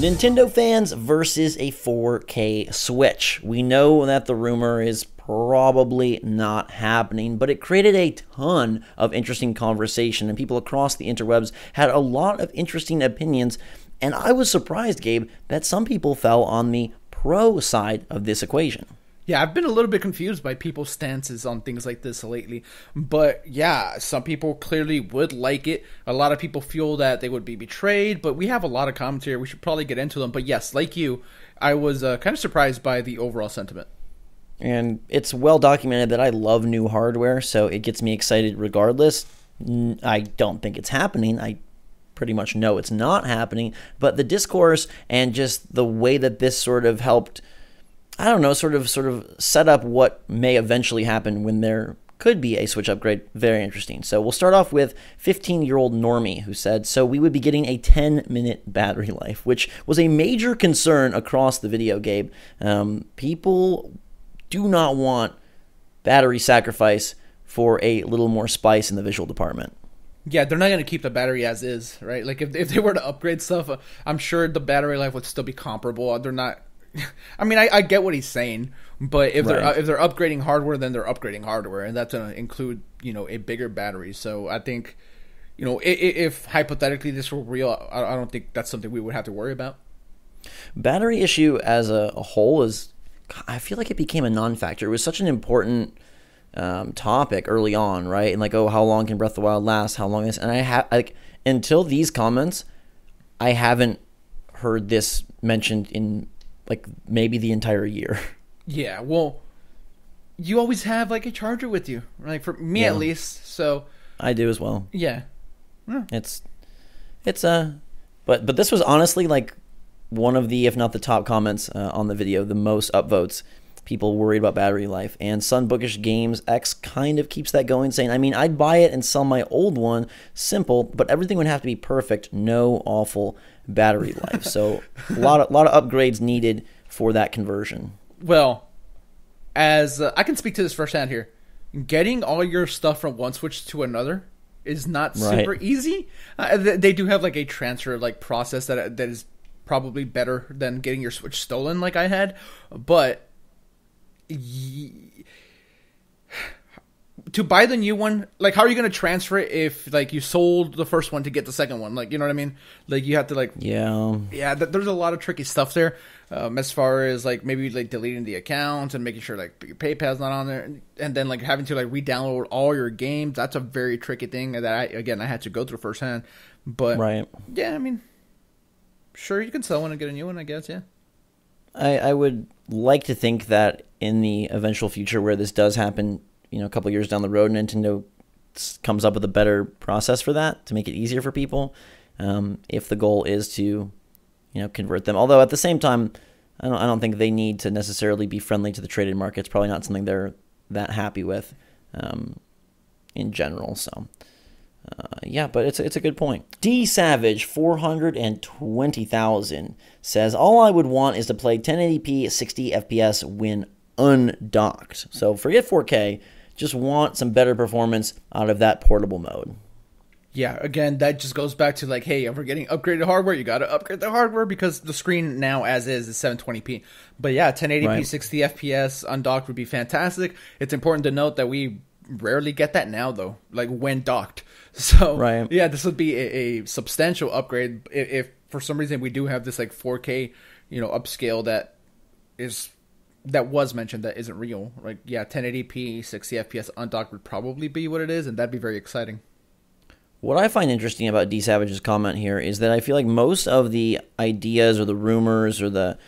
Nintendo fans versus a 4K Switch. We know that the rumor is probably not happening, but it created a ton of interesting conversation, and people across the interwebs had a lot of interesting opinions, and I was surprised, Gabe, that some people fell on the pro side of this equation. Yeah, I've been a little bit confused by people's stances on things like this lately. But yeah, some people clearly would like it. A lot of people feel that they would be betrayed, but we have a lot of commentary. We should probably get into them. But yes, like you, I was kind of surprised by the overall sentiment. And it's well documented that I love new hardware, so it gets me excited regardless. I don't think it's happening. I pretty much know it's not happening. But the discourse and just the way that this sort of helped, I don't know, sort of set up what may eventually happen when there could be a Switch upgrade. Very interesting. So we'll start off with 15-year-old Normie, who said, so we would be getting a 10-minute battery life, which was a major concern across the video, Gabe. People do not want battery sacrifice for a little more spice in the visual department. Yeah, they're not going to keep the battery as is, right? Like, if they were to upgrade stuff, I'm sure the battery life would still be comparable. They're not... I mean, I get what he's saying, but if they're upgrading hardware, then they're upgrading hardware, and that's going to include, a bigger battery. So I think, if hypothetically this were real, I don't think that's something we would have to worry about. Battery issue as a whole is, I feel like it became a non-factor. It was such an important topic early on, right? And like, oh, how long can Breath of the Wild last? How long is? And until these comments, I haven't heard this mentioned in like maybe the entire year. Yeah, well, you always have like a charger with you, right? For me at least. So I do as well. Yeah. It's but this was honestly like one of the, if not the top comments on the video, the most upvotes. People worried about battery life, and Sun Bookish Games X kind of keeps that going, saying, I mean, I'd buy it and sell my old one, simple, but everything would have to be perfect, no awful battery life. So a lot of upgrades needed for that conversion. Well, as I can speak to this firsthand here, getting all your stuff from one Switch to another is not super easy. They do have like a transfer like process that is probably better than getting your Switch stolen like I had, but to buy the new one, like, how are you going to transfer it if like you sold the first one to get the second one? Like, you know what I mean? Like, you have to like, there's a lot of tricky stuff there, as far as like maybe like deleting the account and making sure like your PayPal's not on there, and then like having to like re-download all your games. That's a very tricky thing that I had to go through firsthand. But yeah, I mean, sure, you can sell one and get a new one, I guess. Yeah, I would like to think that in the eventual future where this does happen, a couple years down the road, Nintendo comes up with a better process for that to make it easier for people. If the goal is to, convert them. Although at the same time, I don't think they need to necessarily be friendly to the traded market. It's probably not something they're that happy with, in general. So, but it's a good point. D Savage 420,000 says, all I would want is to play 1080p 60 FPS when undocked. So forget 4K, just want some better performance out of that portable mode. Yeah, again, that just goes back to like, hey, if we're getting upgraded hardware, you got to upgrade the hardware because the screen now as is 720p. But yeah, 1080p 60 FPS undocked would be fantastic. It's important to note that we rarely get that now though, like when docked. So yeah, this would be a substantial upgrade if for some reason we do have this like 4K, upscale that was mentioned that isn't real. Like, yeah, 1080p 60 FPS undocked would probably be what it is, and that'd be very exciting. What I find interesting about D Savage's comment here is that I feel like most of the ideas or the rumors or the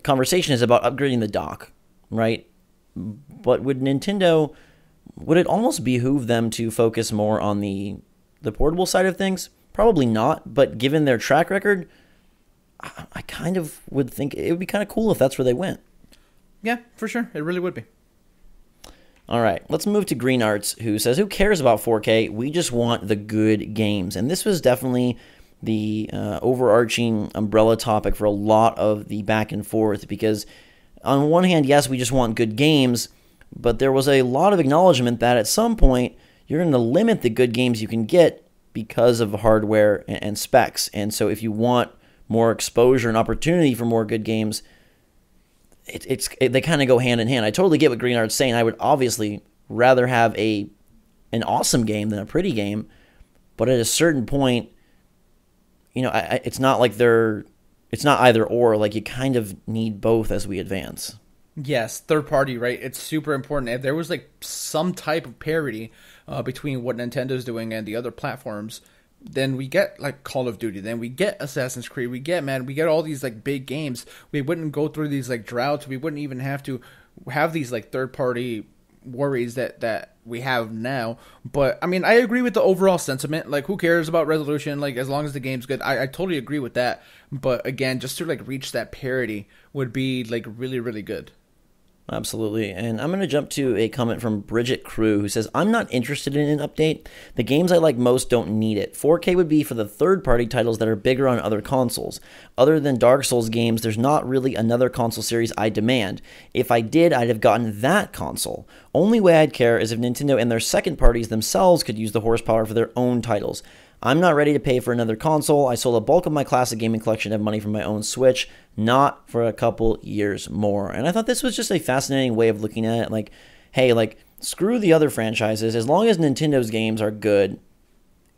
conversation is about upgrading the dock, right? But would it almost behoove them to focus more on the portable side of things? Probably not, but given their track record, I kind of would think it would be kind of cool if that's where they went. Yeah, for sure. It really would be. All right, let's move to Green Arts, who says, who cares about 4K? We just want the good games. And this was definitely the overarching umbrella topic for a lot of the back and forth, because on one hand, yes, we just want good games, but there was a lot of acknowledgement that at some point you're going to limit the good games you can get because of hardware and specs. And so if you want more exposure and opportunity for more good games, they kind of go hand in hand. I totally get what Green Art's saying. I would obviously rather have an awesome game than a pretty game, but at a certain point, it's not like it's not either or. Like, you kind of need both as we advance. Yes, third party, right? It's super important. If there was like some type of parity between what Nintendo's doing and the other platforms, then we get like Call of Duty, then we get Assassin's Creed, we get all these like big games. We wouldn't go through these like droughts. We wouldn't even have to have these like third party worries that we have now. But I mean, I agree with the overall sentiment. Like, who cares about resolution? Like, as long as the game's good, I totally agree with that. But again, just to like reach that parity would be like really, really good. Absolutely. And I'm going to jump to a comment from Bridget Crew, who says, I'm not interested in an update. The games I like most don't need it. 4K would be for the third-party titles that are bigger on other consoles. Other than Dark Souls games, there's not really another console series I demand. If I did, I'd have gotten that console. Only way I'd care is if Nintendo and their second parties themselves could use the horsepower for their own titles. I'm not ready to pay for another console. I sold a bulk of my classic gaming collection to have money from my own Switch, not for a couple years more. And I thought this was just a fascinating way of looking at it. Like, hey, like, screw the other franchises. As long as Nintendo's games are good,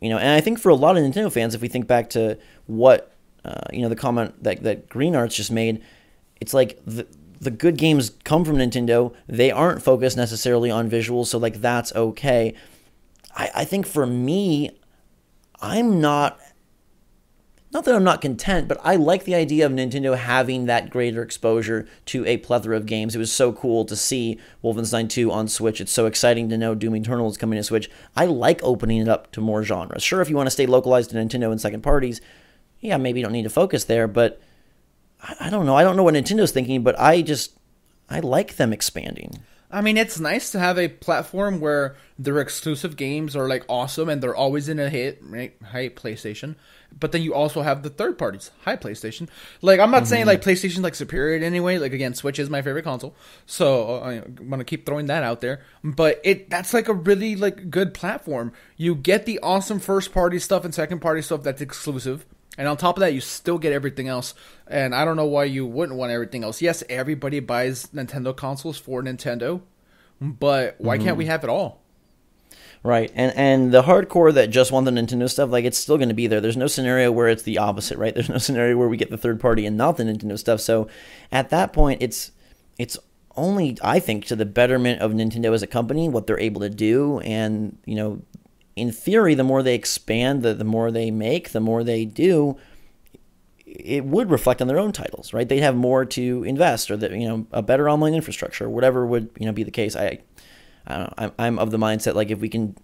and I think for a lot of Nintendo fans, if we think back to what, the comment that Green Arts just made, it's like the good games come from Nintendo. They aren't focused necessarily on visuals, so, like, that's okay. I think for me, I'm not that I'm not content, but I like the idea of Nintendo having that greater exposure to a plethora of games. It was so cool to see Wolfenstein 2 on Switch. It's so exciting to know Doom Eternal is coming to Switch. I like opening it up to more genres. Sure, if you want to stay localized to Nintendo and second parties, yeah, maybe you don't need to focus there, but I don't know. I don't know what Nintendo's thinking, but I like them expanding. I mean, it's nice to have a platform where their exclusive games are like awesome and they're always in a hit, right? Hi, PlayStation. But then you also have the third parties. Hi, PlayStation. Like, I'm not saying like PlayStation's like superior in any way. Like, again, Switch is my favorite console, so I'm gonna keep throwing that out there. But that's like a really like good platform. You get the awesome first party stuff and second party stuff that's exclusive. And on top of that, you still get everything else. And I don't know why you wouldn't want everything else. Yes, everybody buys Nintendo consoles for Nintendo, but why can't we have it all? Right, and the hardcore that just want the Nintendo stuff, like, it's still going to be there. There's no scenario where it's the opposite, right? There's no scenario where we get the third party and not the Nintendo stuff. So at that point, it's only, I think, to the betterment of Nintendo as a company, what they're able to do. And, in theory, the more they expand, the more they make, the more they do, it would reflect on their own titles, right? They'd have more to invest, or a better online infrastructure, whatever would be the case. I'm of the mindset, like, if we can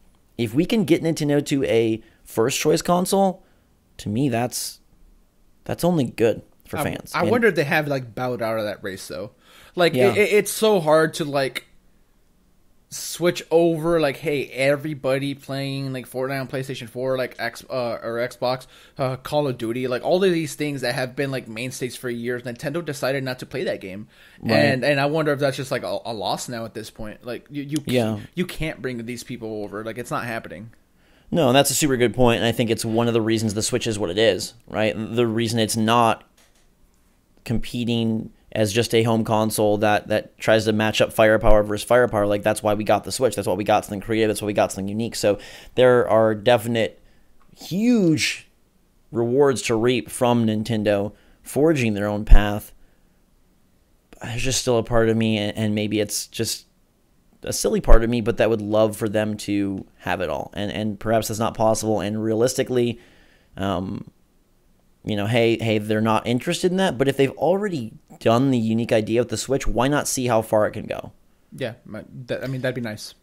get Nintendo to a first choice console, to me that's only good for fans. I wonder if they have like bowed out of that race though. Like, yeah. It's so hard to like switch over, like, hey, everybody playing like Fortnite on PlayStation 4, like or Xbox, Call of Duty, like all of these things that have been like mainstays for years. Nintendo decided not to play that game, right. and I wonder if that's just like a loss now at this point. Like, you can't bring these people over. Like, it's not happening. No, and that's a super good point, and I think it's one of the reasons the Switch is what it is, right? The reason it's not competing as just a home console that tries to match up firepower versus firepower. Like, that's why we got the Switch. That's why we got something creative. That's why we got something unique. So there are definite huge rewards to reap from Nintendo forging their own path. There's just still a part of me, and maybe it's just a silly part of me, but that would love for them to have it all. And perhaps that's not possible. And realistically, hey, they're not interested in that. But if they've already done the unique idea with the Switch, why not see how far it can go? Yeah, that'd be nice.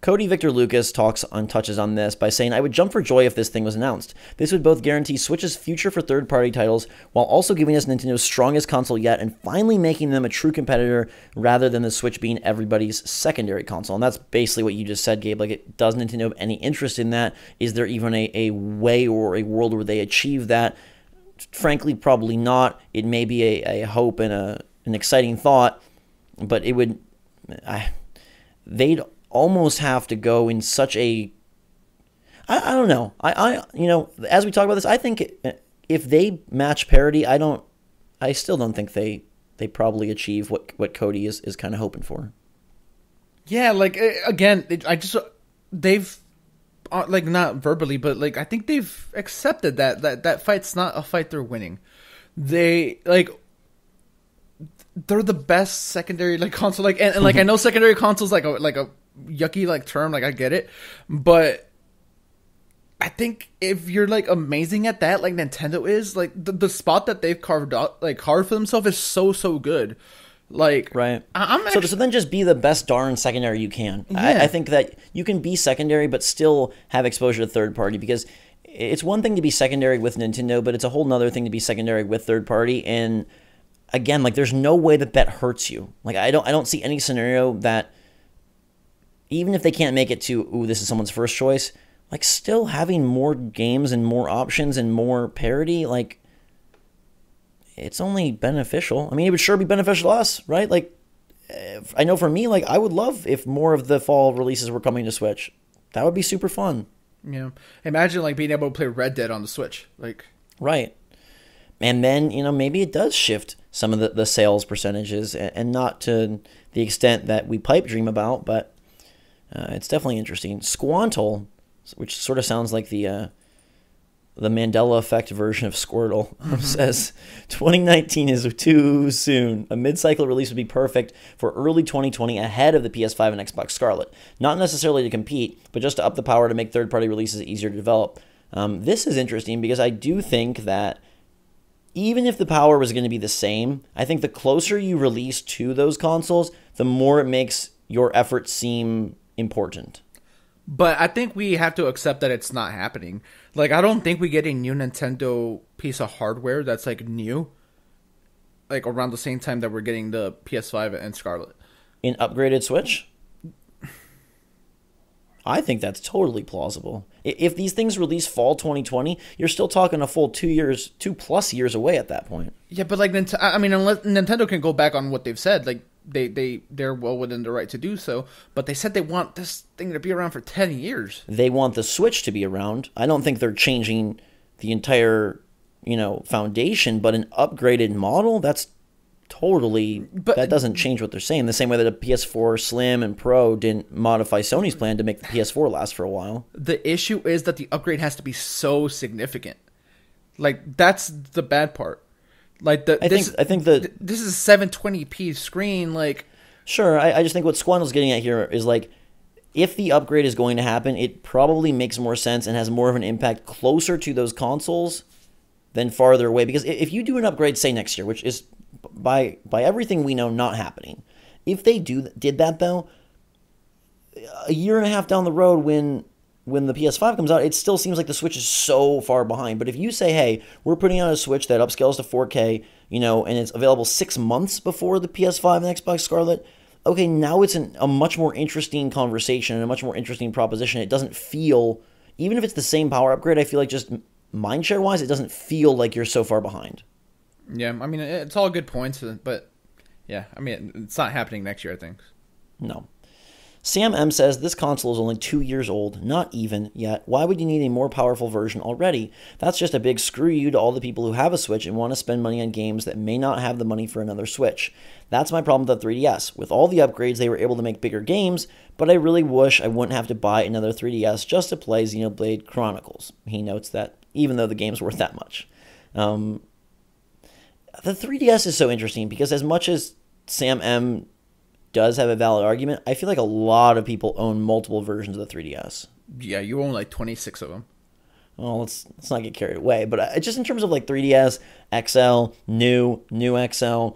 Cody Victor Lucas touches on this by saying, I would jump for joy if this thing was announced. This would both guarantee Switch's future for third-party titles while also giving us Nintendo's strongest console yet and finally making them a true competitor rather than the Switch being everybody's secondary console. And that's basically what you just said, Gabe. Like, does Nintendo have any interest in that? Is there even a way or a world where they achieve that? Frankly, probably not. It may be a hope and an exciting thought, but it would. They'd almost have to go in such a. I don't know. As we talk about this, I think if they match parity, I still don't think they probably achieve what Cody is kind of hoping for. Yeah, like again, they've like not verbally, but like I think they've accepted that fight's not a fight they're winning. They're the best secondary like console, like and like I know secondary console's like a yucky like term, like I get it, but I think if you're like amazing at that, like Nintendo is, like the spot that they've carved out, like carved for themselves, is so good. Like, right. I'm actually, so then just be the best darn secondary you can. Yeah. I think that you can be secondary, but still have exposure to third party, because it's one thing to be secondary with Nintendo, but it's a whole nother thing to be secondary with third party. And again, like there's no way that hurts you. Like I don't see any scenario that, even if they can't make it to, ooh, this is someone's first choice, like still having more games and more options and more parity, like it's only beneficial. I mean, it would sure be beneficial to us, right? Like, I know for me, like I would love if more of the fall releases were coming to Switch. That would be super fun. Yeah. Imagine like being able to play Red Dead on the Switch. Like, right. And then, maybe it does shift some of the sales percentages, and not to the extent that we pipe dream about, but it's definitely interesting. Squantle, which sort of sounds like the Mandela effect version of Squirtle, says 2019 is too soon. A mid-cycle release would be perfect for early 2020, ahead of the PS5 and Xbox Scarlet. Not necessarily to compete, but just to up the power to make third-party releases easier to develop. This is interesting because I do think that even if the power was going to be the same, I think the closer you release to those consoles, the more it makes your effort seem important. But I think we have to accept that it's not happening. Like, I don't think we get a new Nintendo piece of hardware that's, like, new, like, around the same time that we're getting the PS5 and Scarlet. An upgraded Switch? I think that's totally plausible. If these things release fall 2020, you're still talking a full 2+ years away at that point. Yeah, but, like, unless Nintendo can go back on what they've said, like, they're well within the right to do so, but they said they want this thing to be around for 10 years. They want the Switch to be around. I don't think they're changing the entire, foundation, but an upgraded model, that's totally, that doesn't change what they're saying. The same way that a PS4 Slim and Pro didn't modify Sony's plan to make the PS4 last for a while. The issue is that the upgrade has to be so significant. Like, that's the bad part. Like I think this is a 720p screen. Like, sure, I just think what Squandle's getting at here is, like, if the upgrade is going to happen, it probably makes more sense and has more of an impact closer to those consoles than farther away. Because if you do an upgrade, say next year, which is by everything we know not happening, if they did that though, a year and a half down the road when the PS5 comes out, it still seems like the Switch is so far behind. But if you say, hey, we're putting out a Switch that upscales to 4K, and it's available 6 months before the PS5 and Xbox Scarlet, okay, now it's a much more interesting conversation and a much more interesting proposition. It doesn't feel, even if it's the same power upgrade, I feel like just mindshare-wise, it doesn't feel like you're so far behind. Yeah, I mean, it's all good points, but yeah, I mean, it's not happening next year, I think. No. Sam M says, this console is only 2 years old, not even yet. Why would you need a more powerful version already? That's just a big screw you to all the people who have a Switch and want to spend money on games that may not have the money for another Switch. That's my problem with the 3DS. With all the upgrades, they were able to make bigger games, but I really wish I wouldn't have to buy another 3DS just to play Xenoblade Chronicles. He notes that, even though the game's worth that much. The 3DS is so interesting because as much as Sam M does have a valid argument, I feel like a lot of people own multiple versions of the 3DS. Yeah, you own like 26 of them. Well, let's not get carried away, but just in terms of like 3DS, XL, new XL,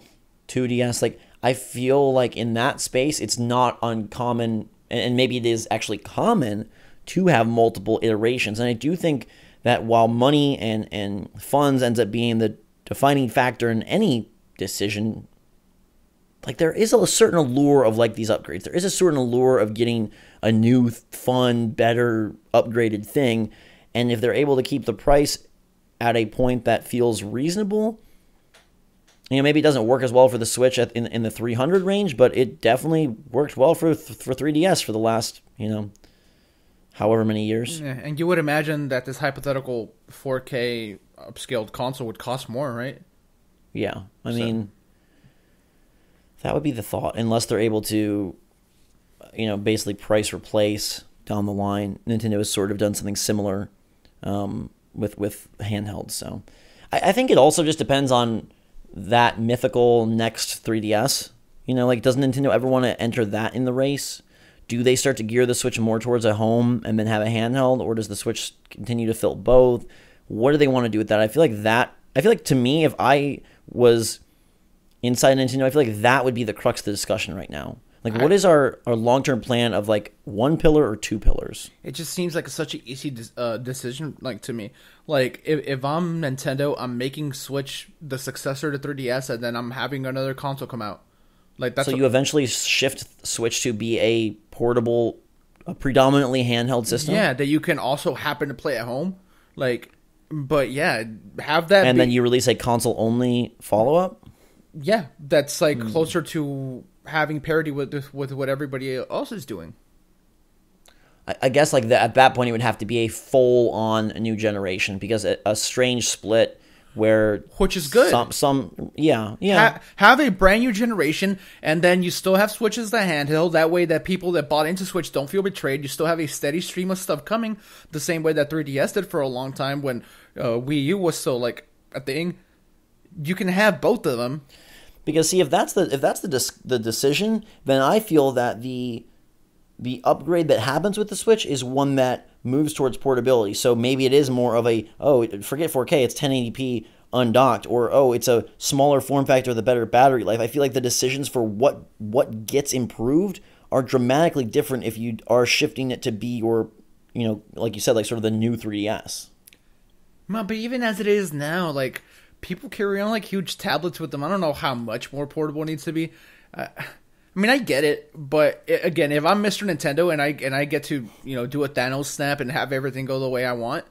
2DS, like I feel like in that space, it's not uncommon, and maybe it is actually common to have multiple iterations. And I do think that while money and funds ends up being the defining factor in any decision, like there is a certain allure of like these upgrades. There is a certain allure of getting a new, fun, better, upgraded thing. And if they're able to keep the price at a point that feels reasonable, maybe it doesn't work as well for the Switch in the 300 range, but it definitely worked well for 3DS for the last, however many years. Yeah, and you would imagine that this hypothetical 4K upscaled console would cost more, right? Yeah, I mean, that would be the thought, unless they're able to, basically price replace down the line. Nintendo has sort of done something similar with handhelds. So I think it also just depends on that mythical next 3DS. Does Nintendo ever want to enter that in the race? Do they start to gear the Switch more towards a home and then have a handheld, or does the Switch continue to fill both? What do they want to do with that? I feel like to me, if I was inside Nintendo, I feel like that would be the crux of the discussion right now. Like, what is our long-term plan of, like, one pillar or two pillars? It just seems like such an easy decision, like, to me. Like, if I'm Nintendo, I'm making Switch the successor to 3DS, and then I'm having another console come out. Like, that's so you eventually shift Switch to be a portable, a predominantly handheld system? Yeah, that you can also happen to play at home. Like, but yeah, have that. And then you release a console-only follow-up? Yeah, that's, like, closer to having parity with what everybody else is doing. I guess like at that point it would have to be a full-on new generation, because a strange split which is good. Have a brand new generation, and then you still have Switch as the handheld. That way, that people that bought into Switch don't feel betrayed. You still have a steady stream of stuff coming, the same way that 3DS did for a long time when Wii U was still like a thing. You can have both of them. Because see, if that's the decision, then I feel that the upgrade that happens with the Switch is one that moves towards portability. So maybe it is more of a, forget 4K, it's 1080p undocked, or it's a smaller form factor with a better battery life. I feel like the decisions for what gets improved are dramatically different if you are shifting it to be your, like you said, like sort of the new 3DS. But even as it is now, like, people carry on like huge tablets with them. I don't know how much more portable it needs to be. I mean, I get it, but again, if I'm Mr. Nintendo and I get to do a Thanos snap and have everything go the way I want,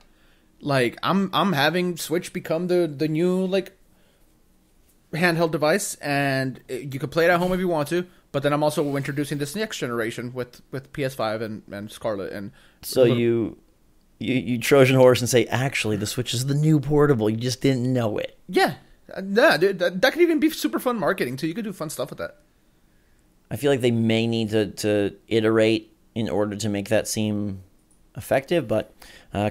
like I'm having Switch become the new like handheld device, and you can play it at home if you want to. But then I'm also introducing this next generation with PS5 and Scarlet and so you Trojan horse and say, actually, the Switch is the new portable. You just didn't know it. Yeah, dude, that could even be super fun marketing too. You could do fun stuff with that. I feel like they may need to iterate in order to make that seem effective, but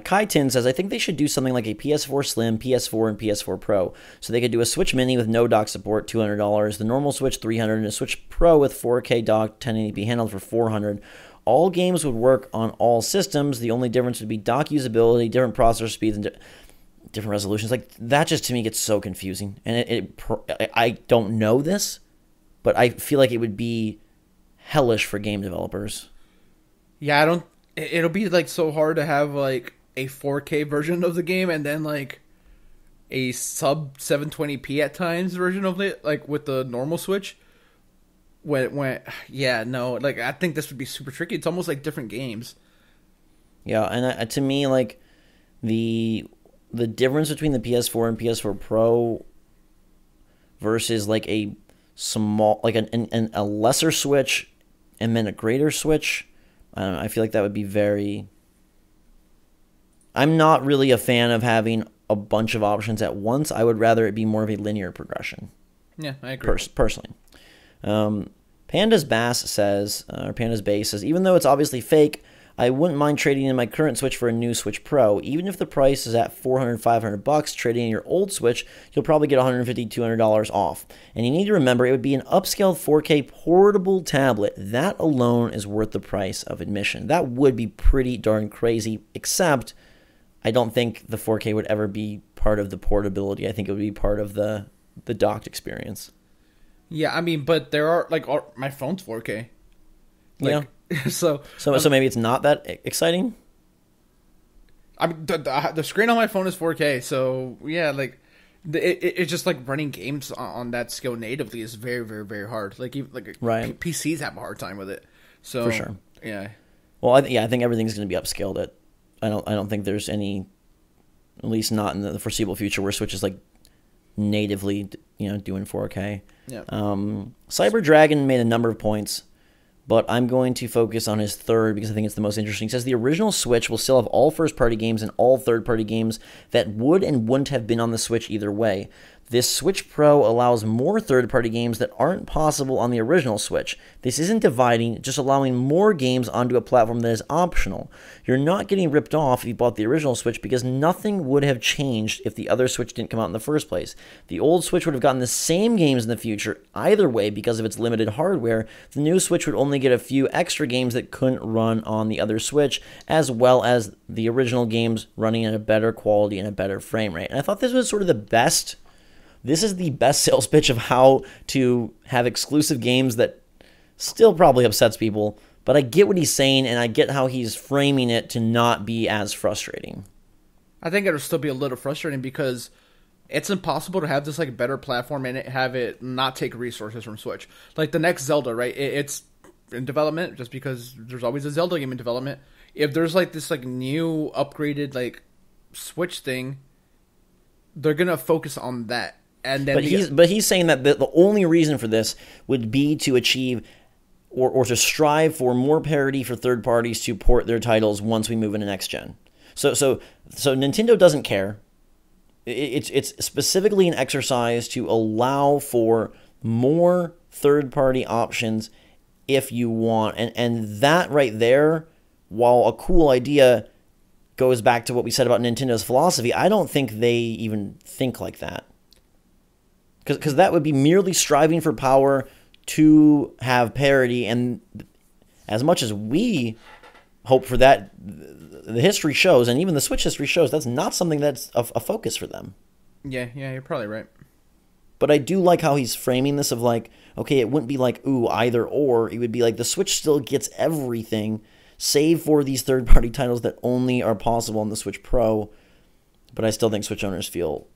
Kai Tin says, I think they should do something like a PS4 Slim, PS4, and PS4 Pro. So they could do a Switch Mini with no dock support, $200, the normal Switch, $300, and a Switch Pro with 4K dock, 1080p handheld for $400. All games would work on all systems. The only difference would be dock usability, different processor speeds, and different resolutions. Like, that just to me gets so confusing. And I don't know this, but I feel like it would be hellish for game developers. Yeah, it'll be like so hard to have like a 4K version of the game and then like a sub 720p at times version of it, like with the normal Switch. Like I think this would be super tricky. It's almost like different games. Yeah, and to me, like the difference between the PS4 and PS4 Pro versus like a small, like a lesser Switch and then a greater Switch, I don't know. I feel like that would be very. I'm not really a fan of having a bunch of options at once. I would rather it be more of a linear progression. Yeah, I agree. Personally. Panda's Bass says, or Panda's Base says, even though it's obviously fake, I wouldn't mind trading in my current Switch for a new Switch Pro. Even if the price is at $400, $500, trading in your old Switch, you'll probably get $150, $200 off. And you need to remember, it would be an upscaled 4K portable tablet. That alone is worth the price of admission. That would be pretty darn crazy, except I don't think the 4K would ever be part of the portability. I think it would be part of the docked experience. Yeah, I mean, but there are, like, my phone's 4K. Like, yeah. So maybe it's not that exciting? I mean, the screen on my phone is 4K, so, yeah, like, it's just, like, running games on that scale natively is very, very, very hard. Like, even, like right. PCs have a hard time with it. So, for sure. Yeah. Well, I think everything's going to be upscaled. I don't think there's any, at least not in the foreseeable future, where Switch is, like, natively, doing 4K. Yeah. Cyber Dragon made a number of points, but I'm going to focus on his third because I think it's the most interesting. He says the original Switch will still have all first-party games and all third-party games that would and wouldn't have been on the Switch either way. This Switch Pro allows more third-party games that aren't possible on the original Switch. This isn't dividing, just allowing more games onto a platform that is optional. You're not getting ripped off if you bought the original Switch because nothing would have changed if the other Switch didn't come out in the first place. The old Switch would have gotten the same games in the future either way because of its limited hardware. The new Switch would only get a few extra games that couldn't run on the other Switch, as well as the original games running at a better quality and a better frame rate. And I thought this was sort of the best. This is the best sales pitch of how to have exclusive games that still probably upsets people, but I get what he's saying, and I get how he's framing it to not be as frustrating. I think it'll still be a little frustrating because it's impossible to have this like better platform and have it not take resources from Switch. Like the next Zelda, right? It's in development just because there's always a Zelda game in development. If there's like this like new upgraded like Switch thing, they're gonna focus on that. And then but he's saying that the only reason for this would be to achieve or to strive for more parity for third parties to port their titles once we move into next gen. So Nintendo doesn't care. It's specifically an exercise to allow for more third party options if you want, and that right there, while a cool idea, goes back to what we said about Nintendo's philosophy. I don't think they even think like that. Because that would be merely striving for power to have parity, and as much as we hope for that, the history shows, and even the Switch history shows, that's not something that's a focus for them. Yeah, you're probably right. But I do like how he's framing this of like, okay, it wouldn't be like, ooh, either or. It would be like the Switch still gets everything, save for these third-party titles that only are possible on the Switch Pro. But I still think Switch owners feel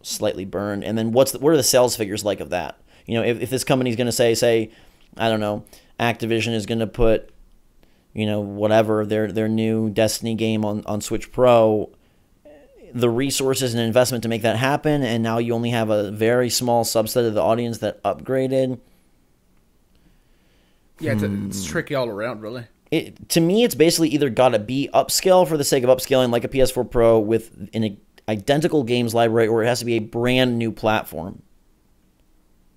slightly burned. And then what are the sales figures like of that? You know, if this company's going to say, I don't know, Activision is going to put, you know, whatever, their new Destiny game on Switch Pro, the resources and investment to make that happen, and now you only have a very small subset of the audience that upgraded. Yeah, it's tricky all around, really. To me, it's basically either got to be upscale for the sake of upscaling, like a PS4 Pro with an identical games library, or it has to be a brand new platform.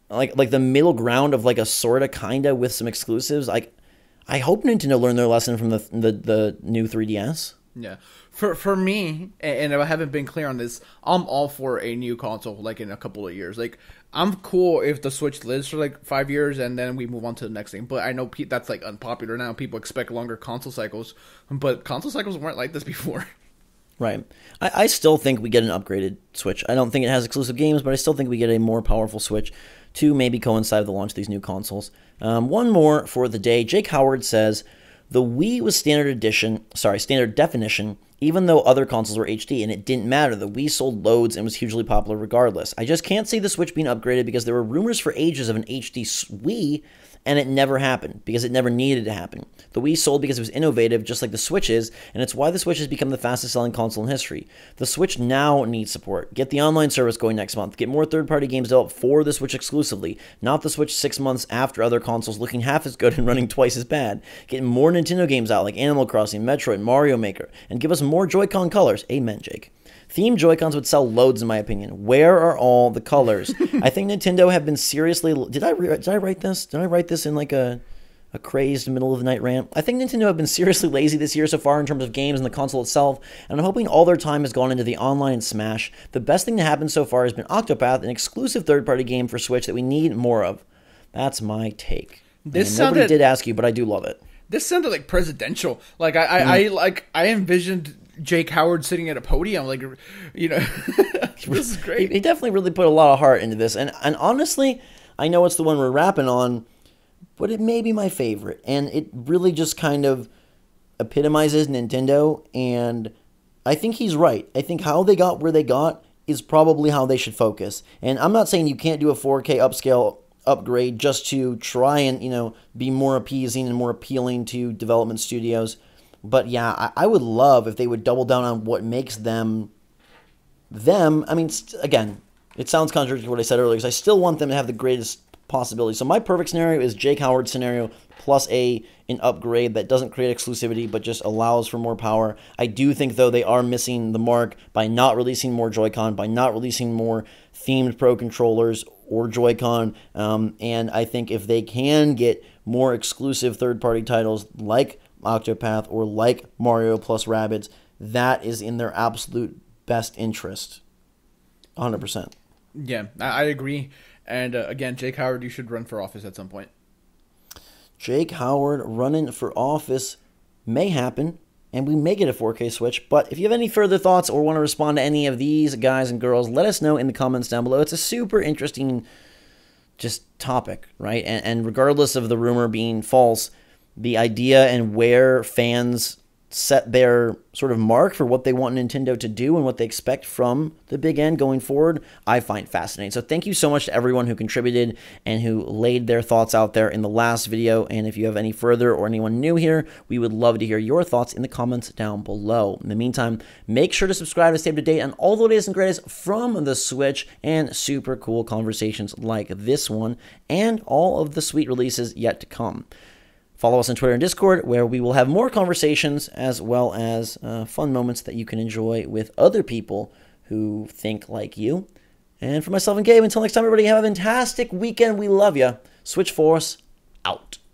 Like the middle ground of like a sorta kinda with some exclusives. Like, I hope Nintendo learned their lesson from the new 3DS. Yeah, for me, and if I haven't been clear on this, I'm all for a new console like in a couple of years. Like, I'm cool if the Switch lives for like 5 years and then we move on to the next thing. But I know that's like unpopular now. People expect longer console cycles, but console cycles weren't like this before. Right. I still think we get an upgraded Switch. I don't think it has exclusive games, but I still think we get a more powerful Switch to maybe coincide with the launch of these new consoles. One more for the day. Jake Howard says, the Wii was standard definition, even though other consoles were HD, and it didn't matter. The Wii sold loads and was hugely popular regardless. I just can't see the Switch being upgraded because there were rumors for ages of an HD Wii, and it never happened because it never needed to happen. The Wii sold because it was innovative, just like the Switch is, and it's why the Switch has become the fastest-selling console in history. The Switch now needs support. Get the online service going next month. Get more third-party games developed for the Switch exclusively, not the Switch 6 months after other consoles looking half as good and running twice as bad. Get more Nintendo games out like Animal Crossing, Metroid, Mario Maker, and give us more Joy-Con colors. Amen, Jake. Themed Joy-Cons would sell loads, in my opinion. Where are all the colors? I think Nintendo have been seriously... Did I write this? Did I write this in like a crazed middle-of-the-night rant? I think Nintendo have been seriously lazy this year so far in terms of games and the console itself, and I'm hoping all their time has gone into the online and Smash. The best thing to happen so far has been Octopath, an exclusive third-party game for Switch that we need more of. That's my take. Nobody did ask you, but I do love it. This sounded like presidential. Like I envisioned Jake Howard sitting at a podium, like, you know. This is great. He definitely really put a lot of heart into this, and honestly, I know it's the one we're wrapping on, but it may be my favorite, and it really just kind of epitomizes Nintendo, and I think he's right. I think how they got where they got is probably how they should focus. And I'm not saying you can't do a 4K upscale upgrade just to try and, you know, be more appeasing and more appealing to development studios. But yeah, I would love if they would double down on what makes them. I mean, again, it sounds contradictory to what I said earlier, because I still want them to have the greatest possibilities. So my perfect scenario is Jake Howard's scenario plus an upgrade that doesn't create exclusivity but just allows for more power. I do think, though, they are missing the mark by not releasing more Joy-Con, by not releasing more themed Pro controllers or Joy-Con, and I think if they can get more exclusive third-party titles like Octopath or like Mario plus Rabbids, that is in their absolute best interest. 100%. Yeah, I agree. And again, Jake Howard, you should run for office at some point. Jake Howard running for office may happen, and we may get a 4K Switch. But if you have any further thoughts or want to respond to any of these guys and girls, let us know in the comments down below. It's a super interesting just topic, right? And regardless of the rumor being false, the idea and where fans set their sort of mark for what they want Nintendo to do and what they expect from the big end going forward, I find fascinating. So thank you so much to everyone who contributed and who laid their thoughts out there in the last video. And if you have any further or anyone new here, we would love to hear your thoughts in the comments down below. In the meantime, make sure to subscribe to stay up to date on all the latest and greatest from the Switch and super cool conversations like this one and all of the sweet releases yet to come. Follow us on Twitter and Discord, where we will have more conversations as well as fun moments that you can enjoy with other people who think like you. And for myself and Gabe, until next time, everybody, have a fantastic weekend. We love you. Switch Force out.